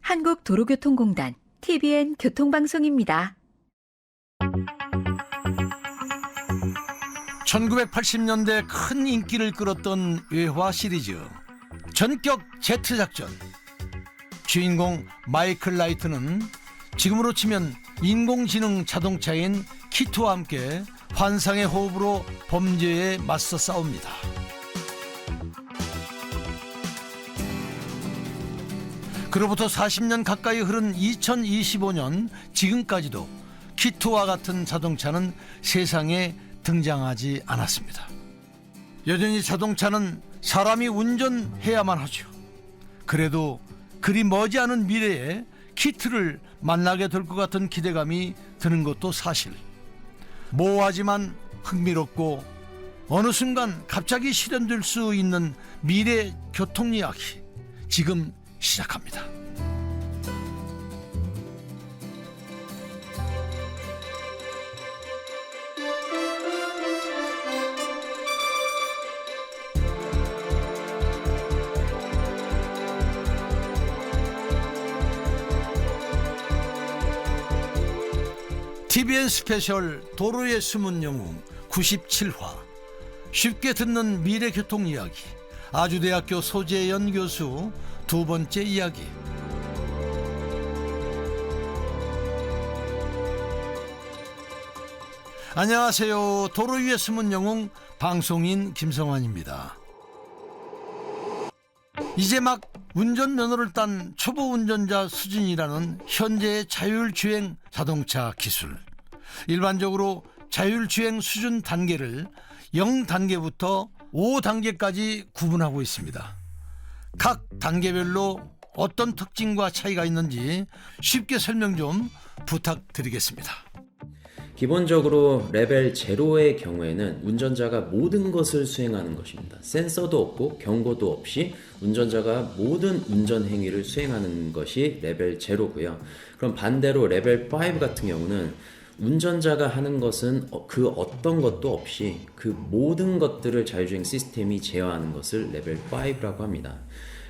한국도로교통공단 TBN 교통방송입니다. 1980년대 큰 인기를 끌었던 외화 시리즈 전격 제트 작전. 주인공 마이클 라이트는 지금으로 치면 인공지능 자동차인 키트와 함께 환상의 호흡으로 범죄에 맞서 싸웁니다. 그로부터 40년 가까이 흐른 2025년 지금까지도 키트와 같은 자동차는 세상에 등장하지 않았습니다. 여전히 자동차는 사람이 운전해야만 하죠. 그래도 그리 머지않은 미래에 키트를 만나게 될 것 같은 기대감이 드는 것도 사실. 모호하지만 흥미롭고 어느 순간 갑자기 실현될 수 있는 미래 교통 이야기 지금 시작합니다. TBN 스페셜 도로의 숨은 영웅 97화 쉽게 듣는 미래 교통 이야기 아주대학교 소재연 교수 두 번째 이야기. 안녕하세요. 도로 위의 숨은 영웅 방송인 김성환입니다. 이제 막 운전면허를 딴 초보 운전자 수준이라는 현재의 자율주행 자동차 기술. 일반적으로 자율주행 수준 단계를 0단계부터 5단계까지 구분하고 있습니다. 각 단계별로 어떤 특징과 차이가 있는지 쉽게 설명 좀 부탁드리겠습니다. 기본적으로 레벨 0의 경우에는 운전자가 모든 것을 수행하는 것입니다. 센서도 없고 경고도 없이 운전자가 모든 운전 행위를 수행하는 것이 레벨 0고요. 그럼 반대로 레벨 5 같은 경우는 운전자가 하는 것은 그 어떤 것도 없이 그 모든 것들을 자율주행 시스템이 제어하는 것을 레벨 5라고 합니다.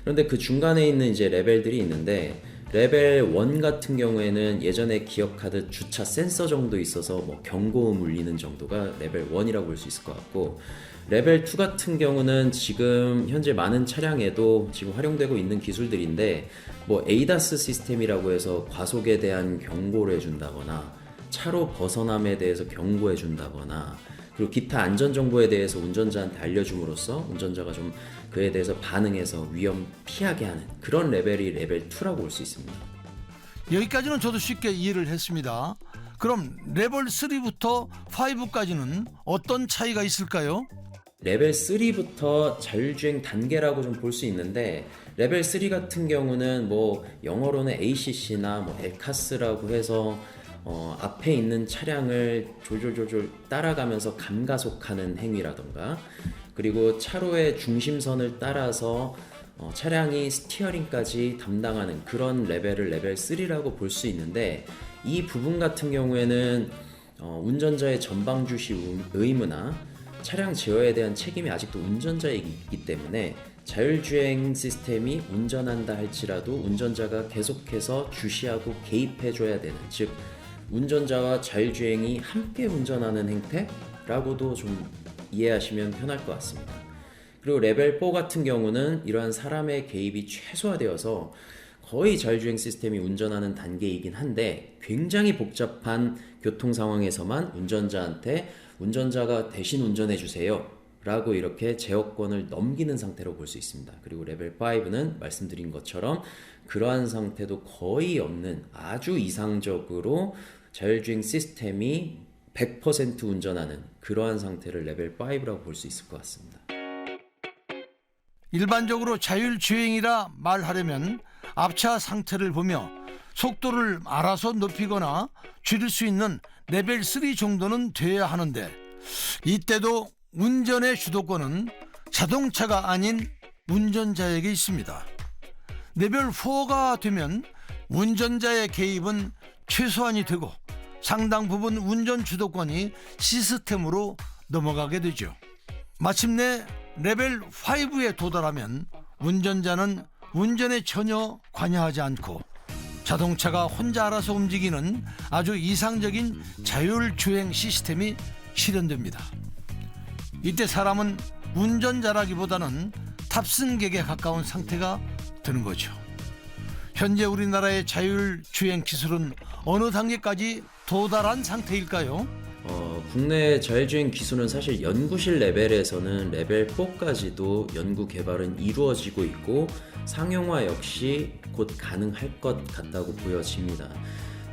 그런데 그 중간에 있는 이제 레벨들이 있는데 레벨 1 같은 경우에는 예전에 기억하듯 주차 센서 정도 있어서 뭐 경고음 울리는 정도가 레벨 1이라고 볼 수 있을 것 같고, 레벨 2 같은 경우는 지금 현재 많은 차량에도 지금 활용되고 있는 기술들인데 뭐 ADAS 시스템이라고 해서 과속에 대한 경고를 해준다거나 차로 벗어남에 대해서 경고해 준다거나 그리고 기타 안전정보에 대해서 운전자한테 알려줌으로써 운전자가 좀 그에 대해서 반응해서 위험 피하게 하는 그런 레벨이 레벨 2라고 볼 수 있습니다. 여기까지는 저도 쉽게 이해를 했습니다. 그럼 레벨 3부터 5까지는 어떤 차이가 있을까요? 레벨 3부터 자율주행 단계라고 좀 볼 수 있는데, 레벨 3 같은 경우는 뭐 영어로는 ACC나 뭐 엘카스라고 해서 앞에 있는 차량을 졸졸졸 따라가면서 감가속하는 행위라던가, 그리고 차로의 중심선을 따라서 차량이 스티어링까지 담당하는 그런 레벨을 레벨 3라고 볼 수 있는데, 이 부분 같은 경우에는 운전자의 전방주시 의무나 차량 제어에 대한 책임이 아직도 운전자에게 있기 때문에 자율주행 시스템이 운전한다 할지라도 운전자가 계속해서 주시하고 개입해줘야 되는, 즉 운전자와 자율주행이 함께 운전하는 행태라고도 좀 이해하시면 편할 것 같습니다. 그리고 레벨 4 같은 경우는 이러한 사람의 개입이 최소화되어서 거의 자율주행 시스템이 운전하는 단계이긴 한데, 굉장히 복잡한 교통 상황에서만 운전자한테 운전자가 대신 운전해 주세요 라고 이렇게 제어권을 넘기는 상태로 볼 수 있습니다. 그리고 레벨 5는 말씀드린 것처럼 그러한 상태도 거의 없는 아주 이상적으로 자율주행 시스템이 100% 운전하는 그러한 상태를 레벨 5라고 볼 수 있을 것 같습니다. 일반적으로 자율주행이라 말하려면 앞차 상태를 보며 속도를 알아서 높이거나 줄일 수 있는 레벨 3 정도는 돼야 하는데, 이때도 운전의 주도권은 자동차가 아닌 운전자에게 있습니다. 레벨 4가 되면 운전자의 개입은 최소한이 되고 상당 부분 운전 주도권이 시스템으로 넘어가게 되죠. 마침내 레벨 5에 도달하면 운전자는 운전에 전혀 관여하지 않고 자동차가 혼자 알아서 움직이는 아주 이상적인 자율주행 시스템이 실현됩니다. 이때 사람은 운전자라기보다는 탑승객에 가까운 상태가 되는 거죠. 현재 우리나라의 자율주행 기술은 어느 단계까지 도달한 상태일까요? 국내 자율주행 기술은 사실 연구실 레벨에서는 레벨 4까지도 연구 개발은 이루어지고 있고 상용화 역시 곧 가능할 것 같다고 보여집니다.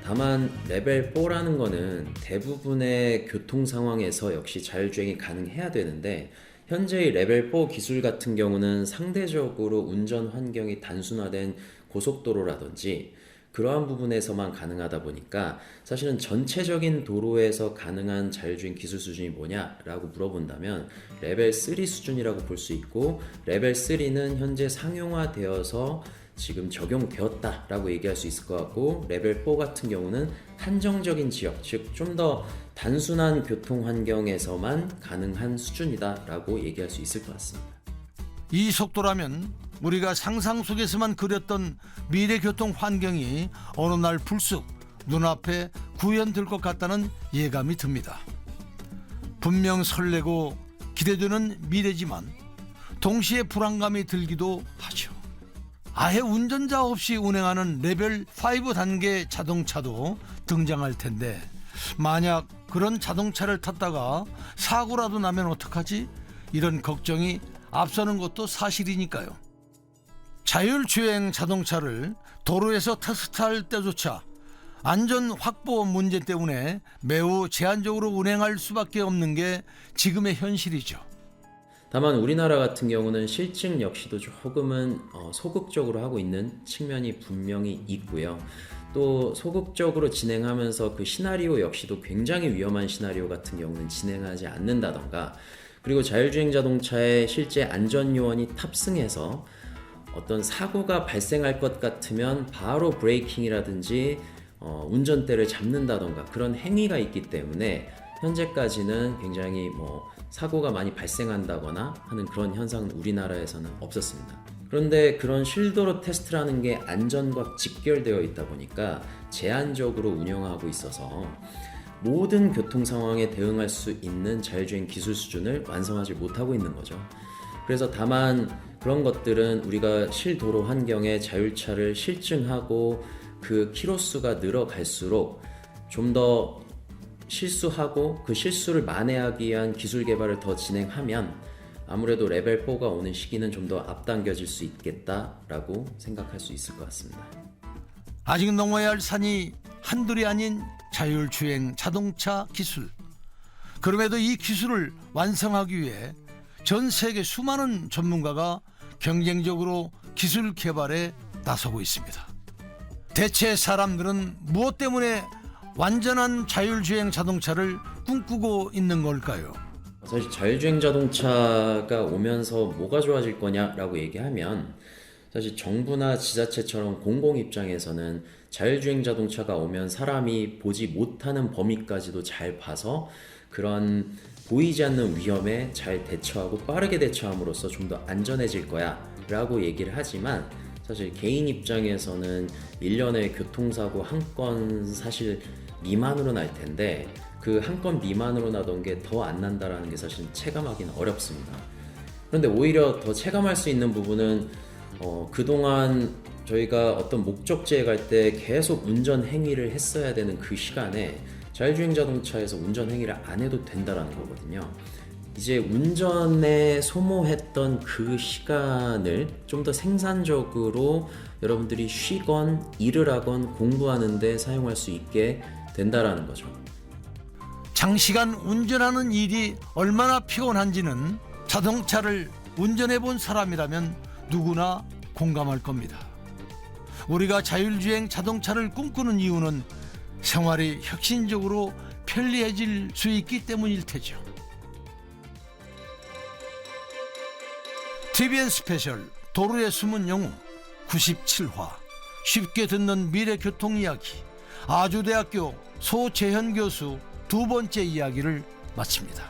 다만 레벨 4라는 거는 대부분의 교통 상황에서 역시 자율주행이 가능해야 되는데 현재의 레벨 4 기술 같은 경우는 상대적으로 운전 환경이 단순화된 고속도로라든지 그러한 부분에서만 가능하다 보니까 사실은 전체적인 도로에서 가능한 자율주행 기술 수준이 뭐냐라고 물어본다면 레벨 3 수준이라고 볼 수 있고 레벨 3는 현재 상용화되어서 지금 적용되었다라고 얘기할 수 있을 것 같고 레벨 4 같은 경우는 한정적인 지역, 즉 좀 더 단순한 교통 환경에서만 가능한 수준이다라고 얘기할 수 있을 것 같습니다. 이 속도라면 우리가 상상 속에서만 그렸던 미래 교통 환경이 어느 날 불쑥 눈앞에 구현될 것 같다는 예감이 듭니다. 분명 설레고 기대되는 미래지만 동시에 불안감이 들기도 하죠. 아예 운전자 없이 운행하는 레벨 5 단계 자동차도 등장할 텐데 만약 그런 자동차를 탔다가 사고라도 나면 어떡하지? 이런 걱정이 앞서는 것도 사실이니까요. 자율주행 자동차를 도로에서 테스트할 때조차 안전 확보 문제 때문에 매우 제한적으로 운행할 수밖에 없는 게 지금의 현실이죠. 다만 우리나라 같은 경우는 실증 역시도 조금은 소극적으로 하고 있는 측면이 분명히 있고요. 또 소극적으로 진행하면서 그 시나리오 역시도 굉장히 위험한 시나리오 같은 경우는 진행하지 않는다던가 그리고 자율주행 자동차에 실제 안전요원이 탑승해서 어떤 사고가 발생할 것 같으면 바로 브레이킹이라든지 운전대를 잡는다던가 그런 행위가 있기 때문에 현재까지는 굉장히 사고가 많이 발생한다거나 하는 그런 현상은 우리나라에서는 없었습니다. 그런데 그런 쉴도로 테스트라는 게 안전과 직결되어 있다 보니까 제한적으로 운영하고 있어서 모든 교통 상황에 대응할 수 있는 자율주행 기술 수준을 완성하지 못하고 있는 거죠. 그래서 다만 그런 것들은 우리가 실도로 환경에 자율차를 실증하고 그 키로수가 늘어갈수록 좀 더 실수하고 그 실수를 만회하기 위한 기술 개발을 더 진행하면 아무래도 레벨 4가 오는 시기는 좀 더 앞당겨질 수 있겠다라고 생각할 수 있을 것 같습니다. 아직 넘어야 할 산이 한둘이 아닌 자율주행 자동차 기술. 그럼에도 이 기술을 완성하기 위해 전 세계 수많은 전문가가 경쟁적으로 기술 개발에 나서고 있습니다. 대체 사람들은 무엇 때문에 완전한 자율주행 자동차를 꿈꾸고 있는 걸까요? 사실 자율주행 자동차가 오면서 뭐가 좋아질 거냐라고 얘기하면 사실 정부나 지자체처럼 공공 입장에서는 자율주행 자동차가 오면 사람이 보지 못하는 범위까지도 잘 봐서 그런 보이지 않는 위험에 잘 대처하고 빠르게 대처함으로써 좀 더 안전해질 거야 라고 얘기를 하지만 사실 개인 입장에서는 1년에 교통사고 한 건 사실 미만으로 날 텐데 그 한 건 미만으로 나던 게 더 안 난다라는 게 사실 체감하기는 어렵습니다. 그런데 오히려 더 체감할 수 있는 부분은 그동안 저희가 어떤 목적지에 갈 때 계속 운전 행위를 했어야 되는 그 시간에 자율주행 자동차에서 운전 행위를 안 해도 된다라는 거거든요. 이제 운전에 소모했던 그 시간을 좀 더 생산적으로 여러분들이 쉬건 일을 하건 공부하는 데 사용할 수 있게 된다라는 거죠. 장시간 운전하는 일이 얼마나 피곤한지는 자동차를 운전해 본 사람이라면 누구나 공감할 겁니다. 우리가 자율주행 자동차를 꿈꾸는 이유는 생활이 혁신적으로 편리해질 수 있기 때문일 테죠. TVN 스페셜 도로의 숨은 영웅 97화 쉽게 듣는 미래 교통 이야기 아주대학교 소재현 교수 두 번째 이야기를 마칩니다.